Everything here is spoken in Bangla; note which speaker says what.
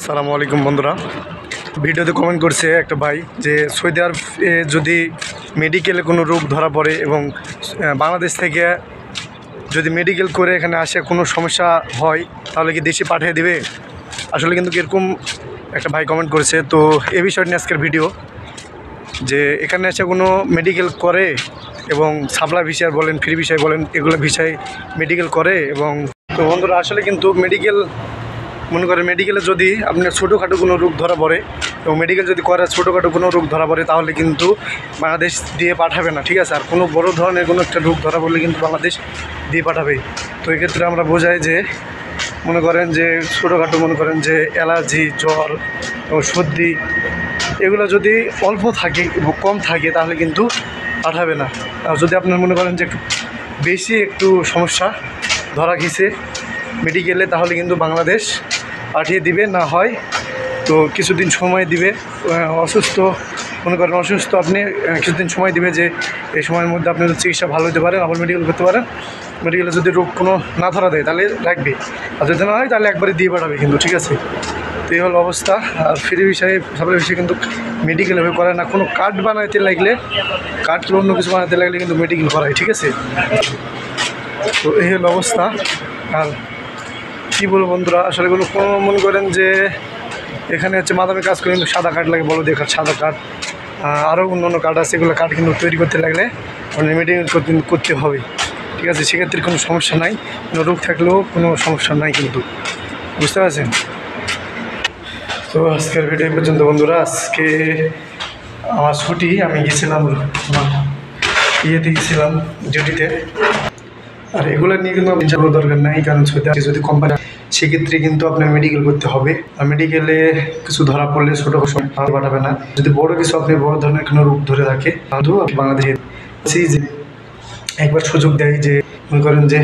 Speaker 1: সালামু আলাইকুম বন্ধুরা, ভিডিওতে কমেন্ট করছে একটা ভাই যে সৌদি আরবে যদি মেডিকেলে কোনো রোগ ধরা পড়ে এবং বাংলাদেশ থেকে যদি মেডিকেল করে এখানে আসে কোনো সমস্যা হয় তাহলে কি দেশে পাঠিয়ে দিবে। আসলে কিন্তু এরকম একটা ভাই কমেন্ট করেছে। তো এ বিষয় নিয়ে আজকের ভিডিও যে এখানে এসে কোনো মেডিকেল করে এবং সাপ্লাই ভিসার বলেন ফ্রি ভিসায় বলেন এগুলো ভিসায় মেডিকেল করে। এবং তো বন্ধুরা আসলে কিন্তু মেডিকেল মনে করেন মেডিকেলে যদি আপনার ছোটোখাটো কোনো রোগ ধরা পড়ে এবং মেডিকেল যদি করে ছোটোখাটো কোনো রোগ ধরা পড়ে তাহলে কিন্তু বাংলাদেশ দিয়ে পাঠাবে না, ঠিক আছে। আর কোনো বড় ধরনের কোনো একটা রোগ ধরা পড়লে কিন্তু বাংলাদেশ দিয়ে পাঠাবে। তো এক্ষেত্রে আমরা বোঝাই যে মনে করেন যে ছোটোখাটো মনে করেন যে অ্যালার্জি, জ্বর এবং সর্দি এগুলো যদি অল্প থাকে কম থাকে তাহলে কিন্তু পাঠাবে না। আর যদি আপনার মনে করেন যে একটু বেশি একটু সমস্যা ধরা গেছে মেডিকেলে তাহলে কিন্তু বাংলাদেশ পাঠিয়ে দিবে। না হয় তো কিছুদিন সময় দিবে, অসুস্থ মনে করেন অসুস্থ আপনি কিছুদিন সময় দিবে যে এই সময়ের মধ্যে আপনি চিকিৎসা ভালো হতে পারেন, আবার মেডিকেল করতে পারেন। মেডিকেলে যদি রোগ কোনো না ধরা দেয় তাহলে রাখবে, আর যদি না হয় তাহলে একবারে দিয়ে পাঠাবে কিন্তু, ঠিক আছে। তো এই হলো অবস্থা। আর ফ্রি বিষয়ে সাপ্লাই বিষয়ে কিন্তু মেডিকেল হয়ে করে না, কোনো কার্ড বানাইতে লাগলে কার্ড কিংবা অন্য কিছু বানাতে লাগলে কিন্তু মেডিকেল করায়, ঠিক আছে। তো এই হলো অবস্থা। আর কী বলবো বন্ধুরা, আসলে কোনো মনে করেন যে এখানে হচ্ছে মাদামে কাজ করে কিন্তু সাদা কার্ড লাগে, বড় দেখা সাদা কার্ড, আরও অন্য কার্ড আছে, এগুলো কার্ড কিন্তু তৈরি করতে লাগলে মেডিকেল করতে হবে, ঠিক আছে। সেক্ষেত্রে কোনো সমস্যা নাই, কোনো রোগ থাকলেও কোনো সমস্যা নাই কিন্তু, বুঝতে পারছেন। তো আজকের ভিডিও পর্যন্ত বন্ধুরা। আজকে আমার ছুটি, আমি গেছিলাম আমার ইয়েতে গেছিলাম ডিউটিতে। আর এগুলো নিয়ে কিন্তু আপনি জানার দরকার নাই, কারণ যদি কোম্পানি সেক্ষেত্রে কিন্তু আপনার মেডিকেল করতে হবে। আর মেডিকেলে কিছু ধরা পড়লে ছোটো সময় পাঠাবে না। যদি বড় কিছু আপনি বড় ধরনের কোনো রোগ ধরে থাকে তাহলেও বাংলাদেশে যে একবার সুযোগ দেয় যে মনে করেন যে